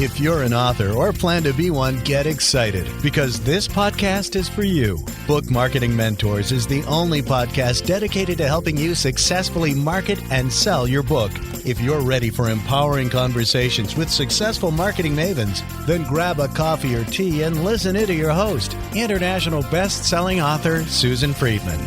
If you're an author or plan to be one, get excited because this podcast is for you. Book Marketing Mentors is the only podcast dedicated to helping you successfully market and sell your book. If you're ready for empowering conversations with successful marketing mavens, then grab a coffee or tea and listen in to your host, international best-selling author Susan Friedmann.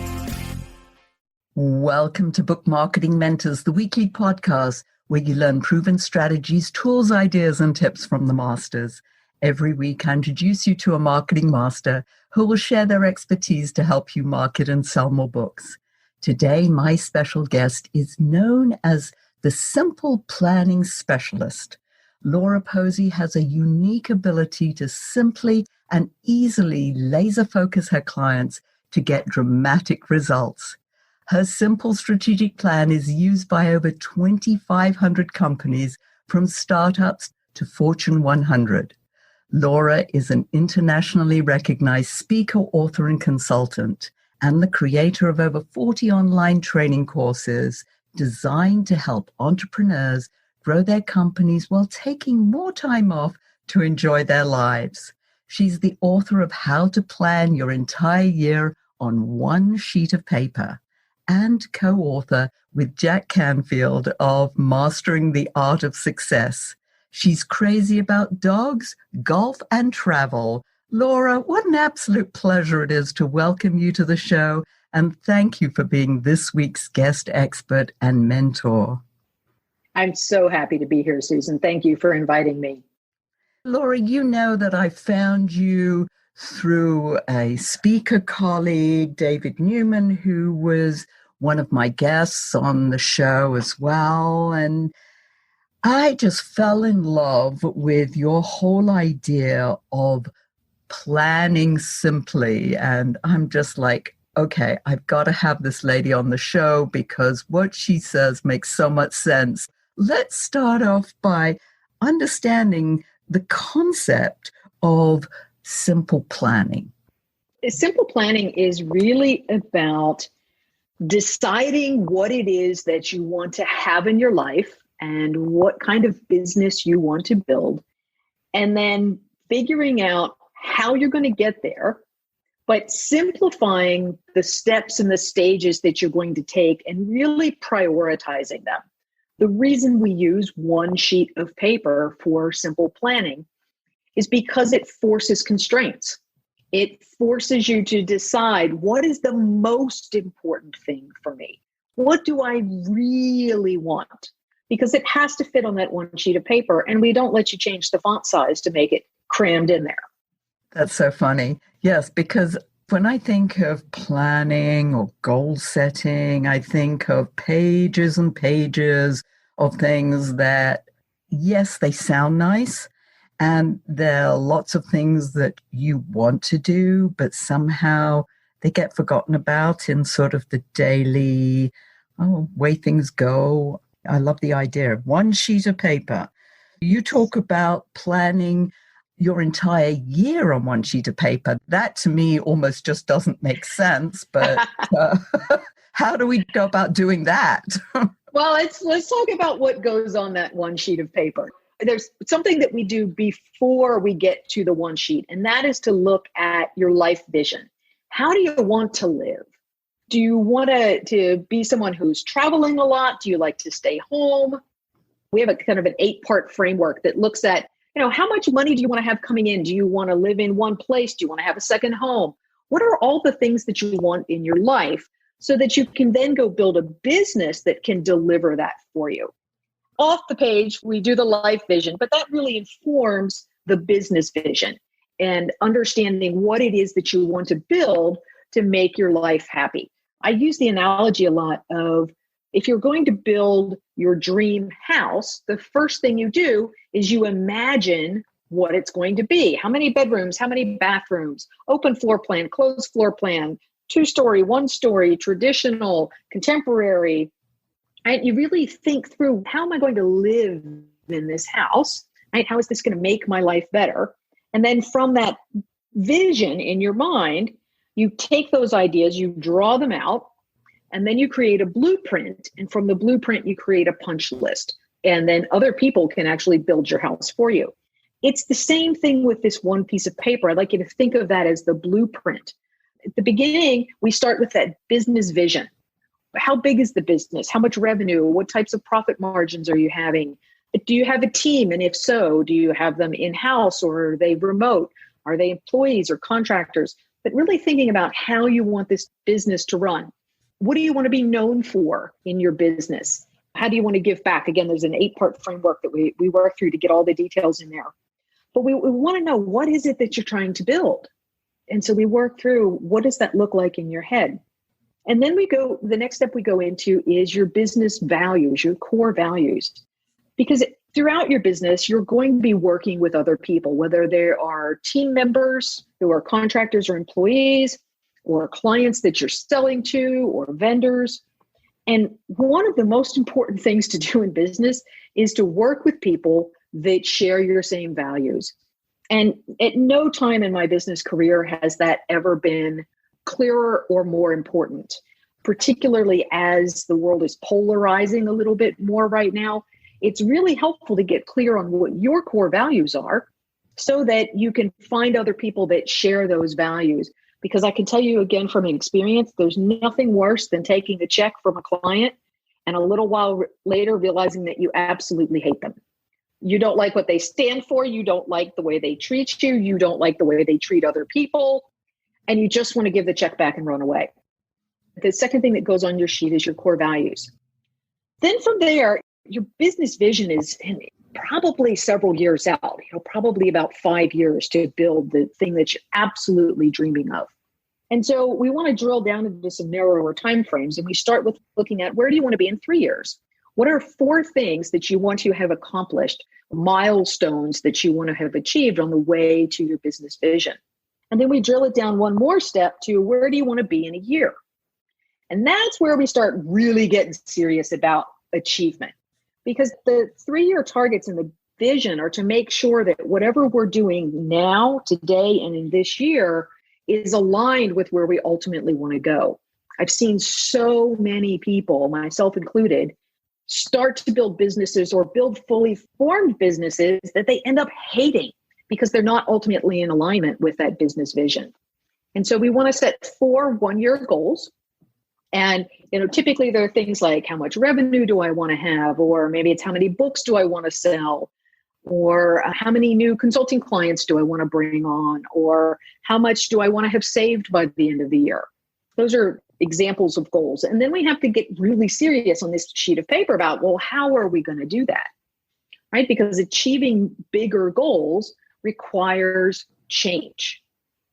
Welcome to Book Marketing Mentors, the weekly podcast where you learn proven strategies, tools, ideas, and tips from the masters. Every week, I introduce you to a marketing master who will share their expertise to help you market and sell more books. Today, my special guest is known as the Simple Planning Specialist. Laura Posey has a unique ability to simply and easily laser focus her clients to get dramatic results. Her simple strategic plan is used by over 2,500 companies from startups to Fortune 100. Laura is an internationally recognized speaker, author, and consultant, and the creator of over 40 online training courses designed to help entrepreneurs grow their companies while taking more time off to enjoy their lives. She's the author of How to Plan Your Entire Year on One Sheet of Paper, and co-author with Jack Canfield of Mastering the Art of Success. She's crazy about dogs, golf, and travel. Laura, what an absolute pleasure it is to welcome you to the show, and thank you for being this week's guest expert and mentor. I'm so happy to be here, Susan. Thank you for inviting me. Laura, you know that I found you through a speaker colleague, David Newman, who was one of my guests on the show as well. And I just fell in love with your whole idea of planning simply. And I'm just like, okay, I've got to have this lady on the show because what she says makes so much sense. Let's start off by understanding the concept of simple planning. Simple planning is really about deciding what it is that you want to have in your life and what kind of business you want to build, and then figuring out how you're going to get there, but simplifying the steps and the stages that you're going to take and really prioritizing them. The reason we use one sheet of paper for simple planning is because it forces constraints. It forces you to decide what is the most important thing for me? What do I really want? Because it has to fit on that one sheet of paper, and we don't let you change the font size to make it crammed in there. That's so funny. Yes, because when I think of planning or goal setting, I think of pages and pages of things that, yes, they sound nice, and there are lots of things that you want to do, but somehow they get forgotten about in sort of the daily way things go. I love the idea of one sheet of paper. You talk about planning your entire year on one sheet of paper. That to me almost just doesn't make sense, but how do we go about doing that? Well, let's talk about what goes on that one sheet of paper. There's something that we do before we get to the one sheet, and that is to look at your life vision. How do you want to live? Do you want to be someone who's traveling a lot? Do you like to stay home? We have a kind of an 8-part framework that looks at, how much money do you want to have coming in? Do you want to live in one place? Do you want to have a second home? What are all the things that you want in your life so that you can then go build a business that can deliver that for you? Off the page, we do the life vision, but that really informs the business vision and understanding what it is that you want to build to make your life happy. I use the analogy a lot of if you're going to build your dream house, the first thing you do is you imagine what it's going to be. How many bedrooms, how many bathrooms, open floor plan, closed floor plan, 2-story, 1-story, traditional, contemporary. And you really think through, how am I going to live in this house? Right? How is this going to make my life better? And then from that vision in your mind, you take those ideas, you draw them out, and then you create a blueprint. And from the blueprint, you create a punch list. And then other people can actually build your house for you. It's the same thing with this one piece of paper. I'd like you to think of that as the blueprint. At the beginning, we start with that business vision. How big is the business? How much revenue? What types of profit margins are you having? Do you have a team? And if so, do you have them in-house or are they remote? Are they employees or contractors? But really thinking about how you want this business to run. What do you want to be known for in your business? How do you want to give back? Again, there's an 8-part framework that we work through to get all the details in there. But we want to know, what is it that you're trying to build? And so we work through, what does that look like in your head? And then the next step we go into is your business values, your core values. Because throughout your business, you're going to be working with other people, whether they are team members who are contractors or employees, or clients that you're selling to, or vendors. And one of the most important things to do in business is to work with people that share your same values. And at no time in my business career has that ever been clearer or more important, particularly as the world is polarizing a little bit more right now. It's really helpful to get clear on what your core values are so that you can find other people that share those values. Because I can tell you again from experience, there's nothing worse than taking a check from a client and a little while later realizing that you absolutely hate them. You don't like what they stand for. You don't like the way they treat you. You don't like the way they treat other people. And you just want to give the check back and run away. The second thing that goes on your sheet is your core values. Then from there, your business vision is probably several years out, probably about 5 years to build the thing that you're absolutely dreaming of. And so we want to drill down into some narrower timeframes. And we start with looking at, where do you want to be in 3 years? What are 4 things that you want to have accomplished, milestones that you want to have achieved on the way to your business vision? And then we drill it down one more step to, where do you want to be in a year? And that's where we start really getting serious about achievement. Because the 3-year targets in the vision are to make sure that whatever we're doing now, today, and in this year is aligned with where we ultimately want to go. I've seen so many people, myself included, start to build businesses or build fully formed businesses that they end up hating because they're not ultimately in alignment with that business vision. And so we want to set 4 one-year goals. And, typically there are things like, how much revenue do I want to have? Or maybe it's, how many books do I want to sell? Or how many new consulting clients do I want to bring on? Or how much do I want to have saved by the end of the year? Those are examples of goals. And then we have to get really serious on this sheet of paper about, well, how are we going to do that? Right? Because achieving bigger goals requires change.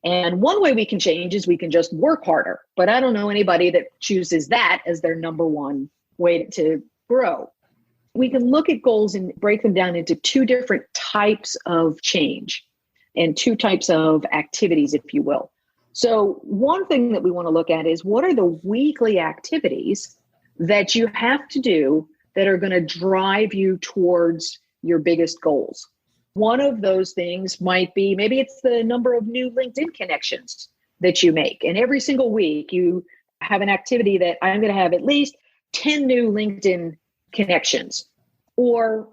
And one way we can change is we can just work harder. But I don't know anybody that chooses that as their number one way to grow. We can look at goals and break them down into 2 different types of change and 2 types of activities, if you will. So one thing that we want to look at is, what are the weekly activities that you have to do that are going to drive you towards your biggest goals? One of those things might be, maybe it's the number of new LinkedIn connections that you make. And every single week you have an activity that, I'm going to have at least 10 new LinkedIn connections. Or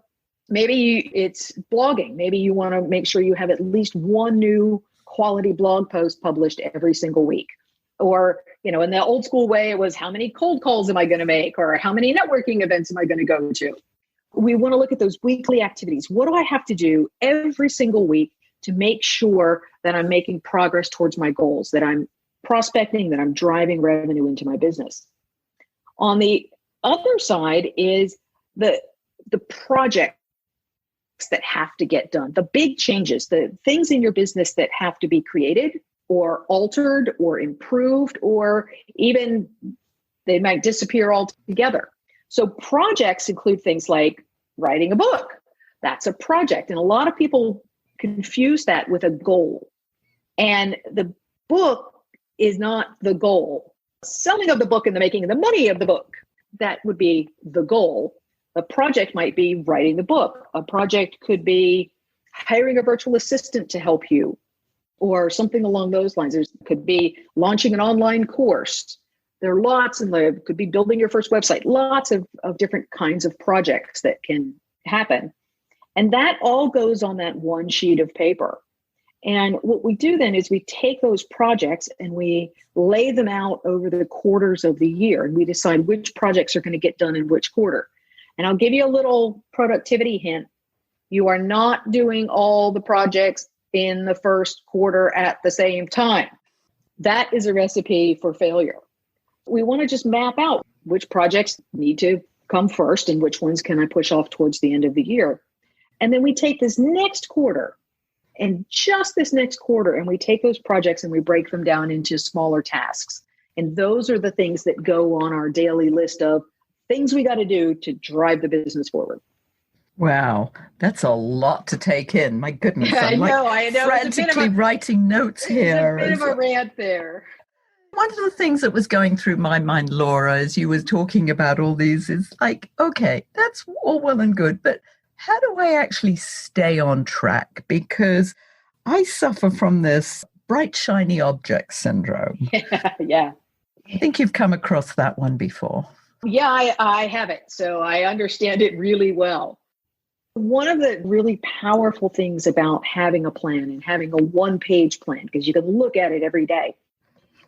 maybe it's blogging. Maybe you want to make sure you have at least 1 new quality blog post published every single week. Or, in the old school way, it was, how many cold calls am I going to make? Or how many networking events am I going to go to? We want to look at those weekly activities. What do I have to do every single week to make sure that I'm making progress towards my goals, that I'm prospecting, that I'm driving revenue into my business? On the other side is the projects that have to get done, the big changes, the things in your business that have to be created or altered or improved, or even they might disappear altogether. So projects include things like writing a book. That's a project. And a lot of people confuse that with a goal. And the book is not the goal. Selling of the book and the making of the money of the book, that would be the goal. A project might be writing the book. A project could be hiring a virtual assistant to help you, or something along those lines. There could be launching an online course. There are lots, and there could be building your first website, lots of different kinds of projects that can happen. And that all goes on that one sheet of paper. And what we do then is we take those projects and we lay them out over the quarters of the year. And we decide which projects are going to get done in which quarter. And I'll give you a little productivity hint. You are not doing all the projects in the first quarter at the same time. That is a recipe for failure. We want to just map out which projects need to come first and which ones can I push off towards the end of the year. And then we take this next quarter and just this next quarter, and we take those projects and we break them down into smaller tasks. And those are the things that go on our daily list of things we got to do to drive the business forward. Wow, that's a lot to take in. My goodness, I'm I know. frantically writing notes here. It's a bit of a rant there. One of the things that was going through my mind, Laura, as you were talking about all these is like, okay, that's all well and good, but how do I actually stay on track? Because I suffer from this bright, shiny object syndrome. Yeah. I think you've come across that one before. Yeah, I have it. So I understand it really well. One of the really powerful things about having a plan and having a one-page plan, because you can look at it every day,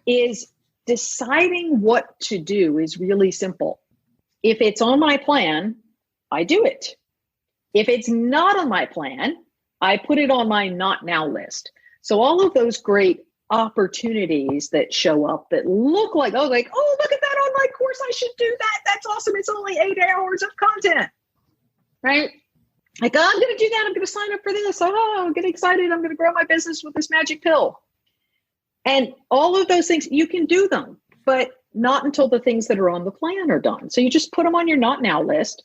is deciding what to do is really simple. If it's on my plan, I do it. If it's not on my plan, I put it on my not now list. So all of those great opportunities that show up that look like, look at that on my course, I should do that. That's awesome. It's only 8 hours of content, right? Like, I'm going to do that. I'm going to sign up for this. Oh, I'm getting excited. I'm going to grow my business with this magic pill. And all of those things, you can do them, but not until the things that are on the plan are done. So you just put them on your not now list.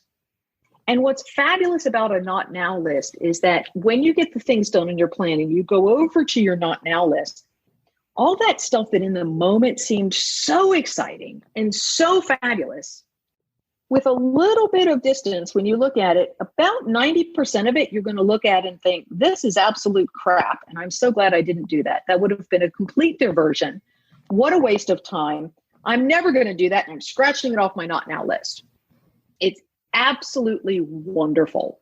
And what's fabulous about a not now list is that when you get the things done in your plan and you go over to your not now list, all that stuff that in the moment seemed so exciting and so fabulous, with a little bit of distance, when you look at it, about 90% of it, you're going to look at and think, this is absolute crap. And I'm so glad I didn't do that. That would have been a complete diversion. What a waste of time. I'm never going to do that. And I'm scratching it off my not now list. It's absolutely wonderful.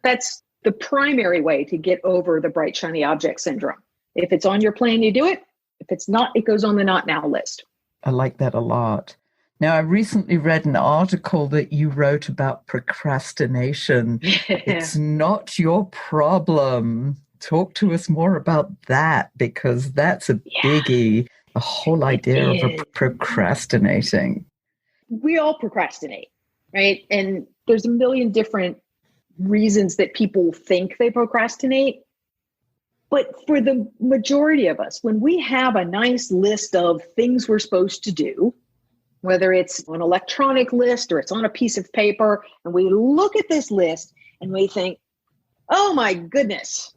That's the primary way to get over the bright, shiny object syndrome. If it's on your plan, you do it. If it's not, it goes on the not now list. I like that a lot. Now, I recently read an article that you wrote about procrastination. It's not your problem. Talk to us more about that, because that's a biggie, the whole idea of procrastinating. We all procrastinate, right? And there's a million different reasons that people think they procrastinate. But for the majority of us, when we have a nice list of things we're supposed to do, whether it's an electronic list or it's on a piece of paper, and we look at this list and we think, oh my goodness,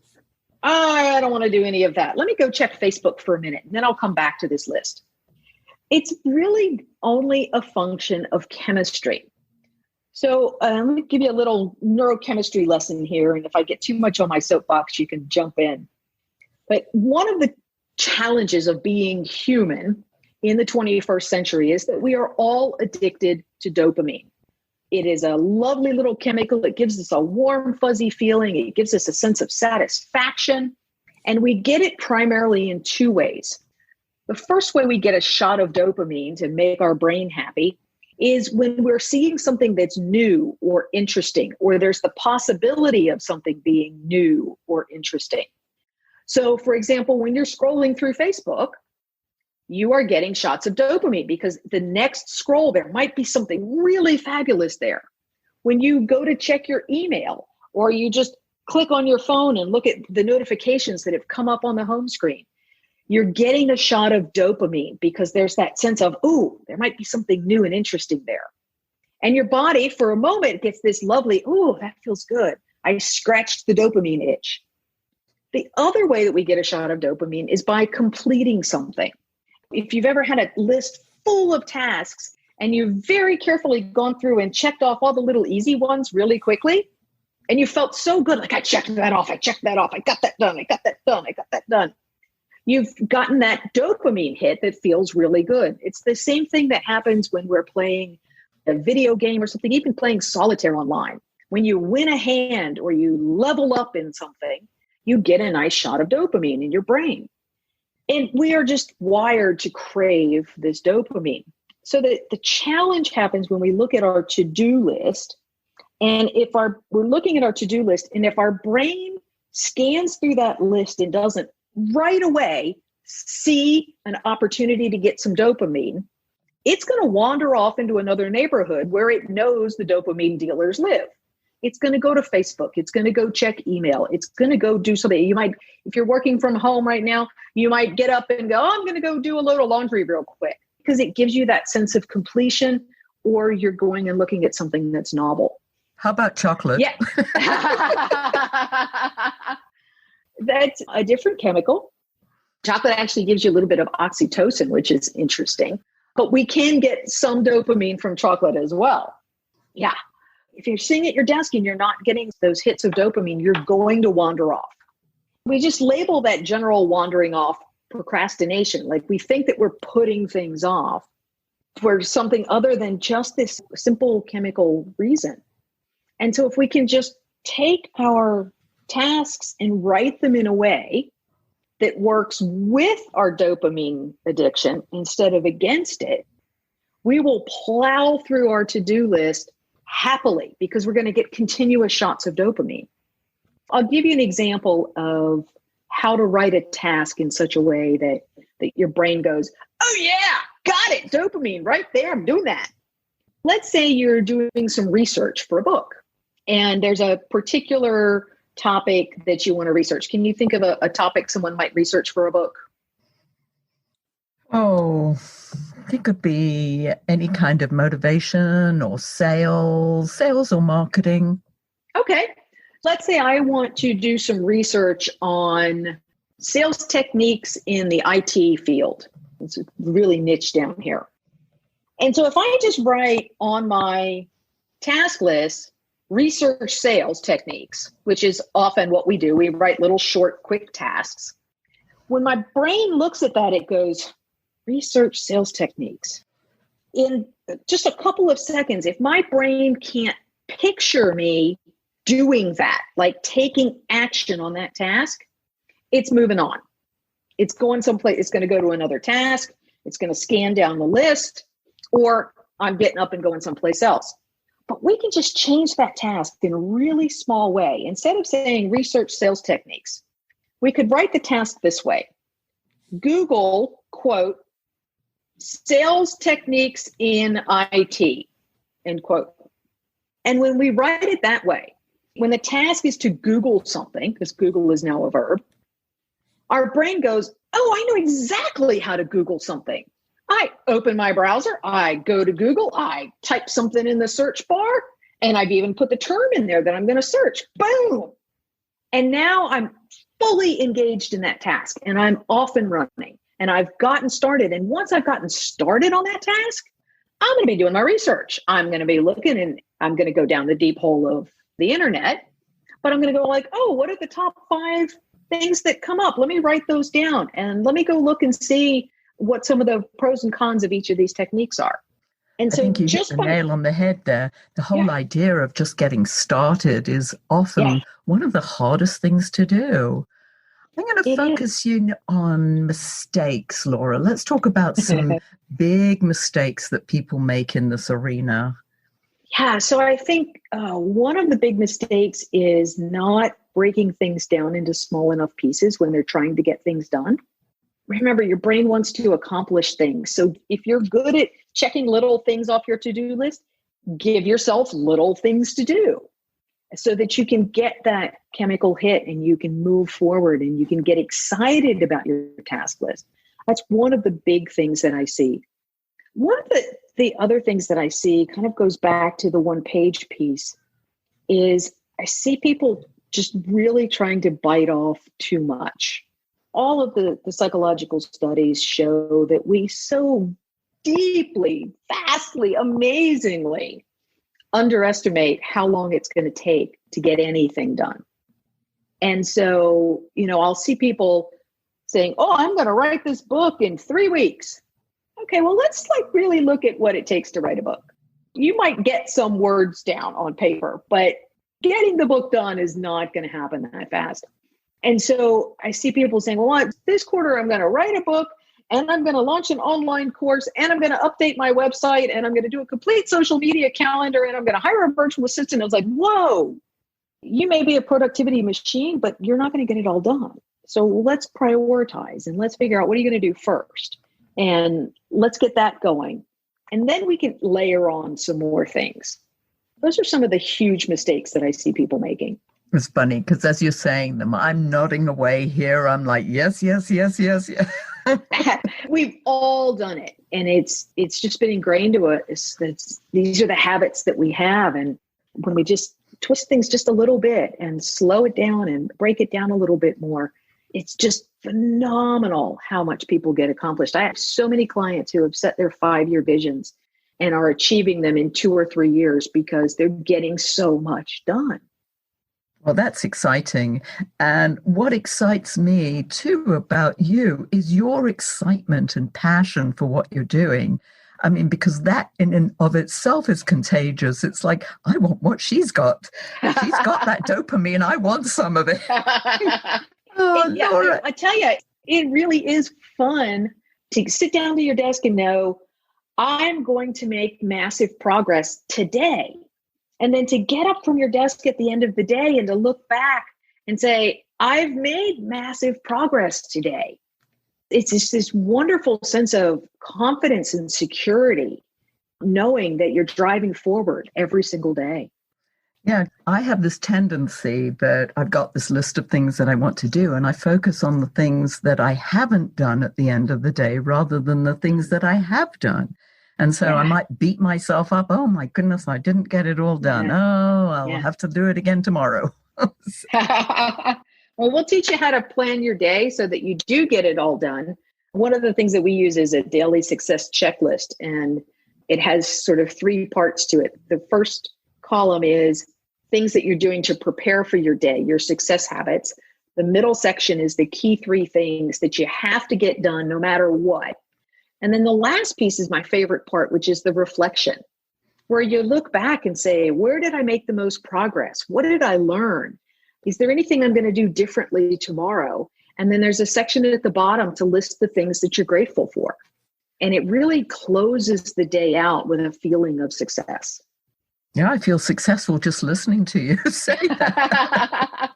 I don't want to do any of that. Let me go check Facebook for a minute and then I'll come back to this list. It's really only a function of chemistry. So let me give you a little neurochemistry lesson here. And if I get too much on my soapbox, you can jump in. But one of the challenges of being human in the 21st century is that we are all addicted to dopamine. It is a lovely little chemical. It gives us a warm, fuzzy feeling. It gives us a sense of satisfaction. And we get it primarily in two ways. The first way we get a shot of dopamine to make our brain happy is when we're seeing something that's new or interesting, or there's the possibility of something being new or interesting. So, for example, when you're scrolling through Facebook, you are getting shots of dopamine because the next scroll, there might be something really fabulous there. When you go to check your email, or you just click on your phone and look at the notifications that have come up on the home screen, you're getting a shot of dopamine because there's that sense of, ooh, there might be something new and interesting there. And your body, for a moment, gets this lovely, ooh, that feels good. I scratched the dopamine itch. The other way that we get a shot of dopamine is by completing something. If you've ever had a list full of tasks and you've very carefully gone through and checked off all the little easy ones really quickly, and you felt so good, like I checked that off, I got that done. You've gotten that dopamine hit that feels really good. It's the same thing that happens when we're playing a video game or something, even playing solitaire online. When you win a hand or you level up in something, you get a nice shot of dopamine in your brain. And we are just wired to crave this dopamine. So the challenge happens when we look at our to-do list. And if we're looking at our to-do list, and if our brain scans through that list and doesn't right away see an opportunity to get some dopamine, it's going to wander off into another neighborhood where it knows the dopamine dealers live. It's going to go to Facebook. It's going to go check email. It's going to go do something. You might, if you're working from home right now, you might get up and go, oh, I'm going to go do a load of laundry real quick, because it gives you that sense of completion, or you're going and looking at something that's novel. How about chocolate? Yeah. That's a different chemical. Chocolate actually gives you a little bit of oxytocin, which is interesting. But we can get some dopamine from chocolate as well. Yeah. If you're sitting at your desk and you're not getting those hits of dopamine, you're going to wander off. We just label that general wandering off procrastination. Like, we think that we're putting things off for something other than just this simple chemical reason. And so if we can just take our tasks and write them in a way that works with our dopamine addiction instead of against it, we will plow through our to-do list happily, because we're going to get continuous shots of dopamine. I'll give you an example of how to write a task in such a way that your brain goes, oh yeah, got it, dopamine right there, I'm doing that. Let's say you're doing some research for a book, and there's a particular topic that you want to research. Can you think of a topic someone might research for a book? Oh, it could be any kind of motivation or sales or marketing. Okay. Let's say I want to do some research on sales techniques in the IT field. It's really niche down here. And so if I just write on my task list, research sales techniques, which is often what we do. We write little short, quick tasks. When my brain looks at that, it goes, research sales techniques. In just a couple of seconds, if my brain can't picture me doing that, like taking action on that task, it's moving on. It's going someplace. It's going to go to another task. It's going to scan down the list, or I'm getting up and going someplace else. But we can just change that task in a really small way. Instead of saying research sales techniques, we could write the task this way. Google, quote, sales techniques in IT, end quote. And when we write it that way, when the task is to Google something, because Google is now a verb, our brain goes, oh, I know exactly how to Google something. I open my browser, I go to Google, I type something in the search bar, and I've even put the term in there that I'm going to search. Boom. And now I'm fully engaged in that task, and I'm off and running, and I've gotten started. And once I've gotten started on that task, I'm going to be doing my research. I'm going to be looking, and I'm going to go down the deep hole of the internet, but I'm going to go like, oh, what are the top 5 things that come up? Let me write those down, and let me go look and see what some of the pros and cons of each of these techniques are. And so I think you hit the nail on the head there. The whole idea of just getting started is often one of the hardest things to do. I'm going to focus you on mistakes, Laura. Let's talk about some big mistakes that people make in this arena. Yeah, so I think one of the big mistakes is not breaking things down into small enough pieces when they're trying to get things done. Remember, your brain wants to accomplish things. So if you're good at checking little things off your to-do list, give yourself little things to do so that you can get that chemical hit and you can move forward and you can get excited about your task list. That's one of the big things that I see. One of the other things that I see kind of goes back to the one-page piece is I see people just really trying to bite off too much. All of the psychological studies show that we so deeply, vastly, amazingly underestimate how long it's going to take to get anything done. And so, I'll see people saying, oh, I'm going to write this book in 3 weeks. Okay, well, let's really look at what it takes to write a book. You might get some words down on paper, but getting the book done is not going to happen that fast. And so I see people saying, well, this quarter, I'm going to write a book and I'm going to launch an online course and I'm going to update my website and I'm going to do a complete social media calendar and I'm going to hire a virtual assistant. I was like, whoa, you may be a productivity machine, but you're not going to get it all done. So let's prioritize and let's figure out what are you going to do first? And let's get that going. And then we can layer on some more things. Those are some of the huge mistakes that I see people making. It's funny because as you're saying them, I'm nodding away here. I'm like, yes, yes, yes, yes, yes. We've all done it. And it's just been ingrained to us. These are the habits that we have. And when we just twist things just a little bit and slow it down and break it down a little bit more, it's just phenomenal how much people get accomplished. I have so many clients who have set their 5-year visions and are achieving them in 2 or 3 years because they're getting so much done. Well, that's exciting. And what excites me too about you is your excitement and passion for what you're doing. I mean, because that in and of itself is contagious. It's like, I want what she's got. She's got that dopamine. I want some of it. Laura. I tell you, it really is fun to sit down to your desk and know I'm going to make massive progress today. And then to get up from your desk at the end of the day and to look back and say, I've made massive progress today. It's just this wonderful sense of confidence and security, knowing that you're driving forward every single day. Yeah, I have this tendency that I've got this list of things that I want to do, and I focus on the things that I haven't done at the end of the day rather than the things that I have done. And so I might beat myself up. Oh, my goodness, I didn't get it all done. Oh, I'll have to do it again tomorrow. Well, we'll teach you how to plan your day so that you do get it all done. One of the things that we use is a daily success checklist, and it has sort of 3 parts to it. The first column is things that you're doing to prepare for your day, your success habits. The middle section is the key 3 things that you have to get done no matter what. And then the last piece is my favorite part, which is the reflection, where you look back and say, where did I make the most progress? What did I learn? Is there anything I'm going to do differently tomorrow? And then there's a section at the bottom to list the things that you're grateful for. And it really closes the day out with a feeling of success. Yeah, I feel successful just listening to you say that.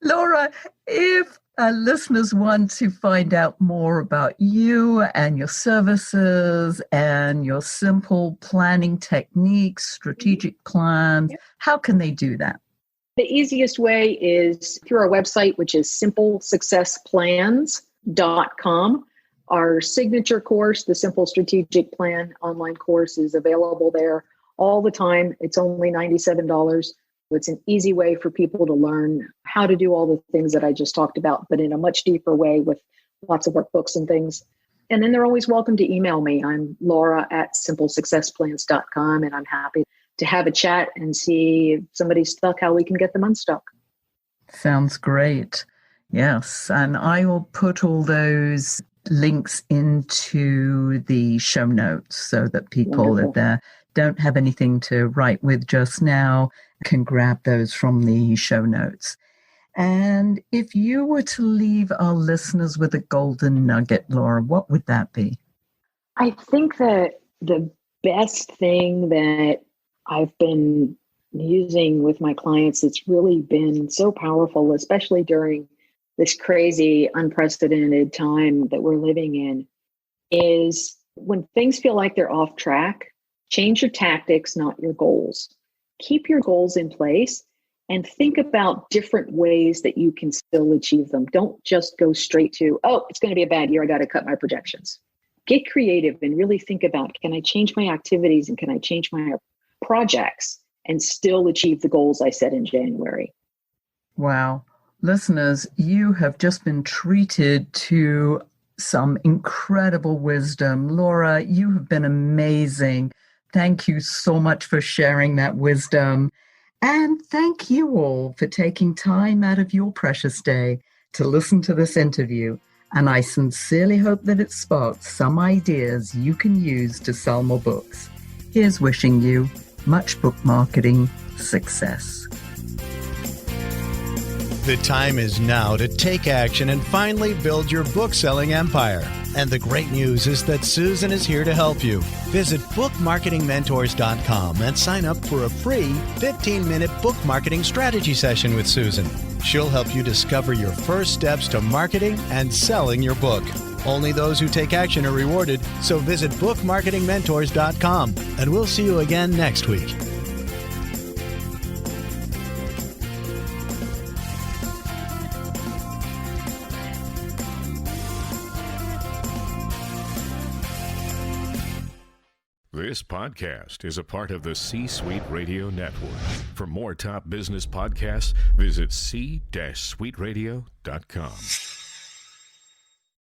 Laura, if listeners want to find out more about you and your services and your simple planning techniques, strategic plans, how can they do that? The easiest way is through our website, which is simplesuccessplans.com. Our signature course, the Simple Strategic Plan online course, is available there all the time. It's only $97. It's an easy way for people to learn how to do all the things that I just talked about, but in a much deeper way with lots of workbooks and things. And then they're always welcome to email me. I'm Laura@simplesuccessplans.com, and I'm happy to have a chat and see if somebody's stuck, how we can get them unstuck. Sounds great. Yes. And I will put all those links into the show notes so that people that don't have anything to write with just now can grab those from the show notes. And if you were to leave our listeners with a golden nugget, Laura, what would that be? I think that the best thing that I've been using with my clients, it's really been so powerful, especially during this crazy, unprecedented time that we're living in, is when things feel like they're off track, change your tactics, not your goals. Keep your goals in place and think about different ways that you can still achieve them. Don't just go straight to, oh, it's going to be a bad year, I got to cut my projections. Get creative and really think about, can I change my activities and can I change my projects and still achieve the goals I set in January? Wow. Listeners, you have just been treated to some incredible wisdom. Laura, you have been amazing. Thank you so much for sharing that wisdom. And thank you all for taking time out of your precious day to listen to this interview. And I sincerely hope that it sparks some ideas you can use to sell more books. Here's wishing you much book marketing success. The time is now to take action and finally build your book-selling empire. And the great news is that Susan is here to help you. Visit bookmarketingmentors.com and sign up for a free 15-minute book marketing strategy session with Susan. She'll help you discover your first steps to marketing and selling your book. Only those who take action are rewarded, so visit bookmarketingmentors.com, and we'll see you again next week. This podcast is a part of the C-Suite Radio Network. For more top business podcasts, visit c-suiteradio.com.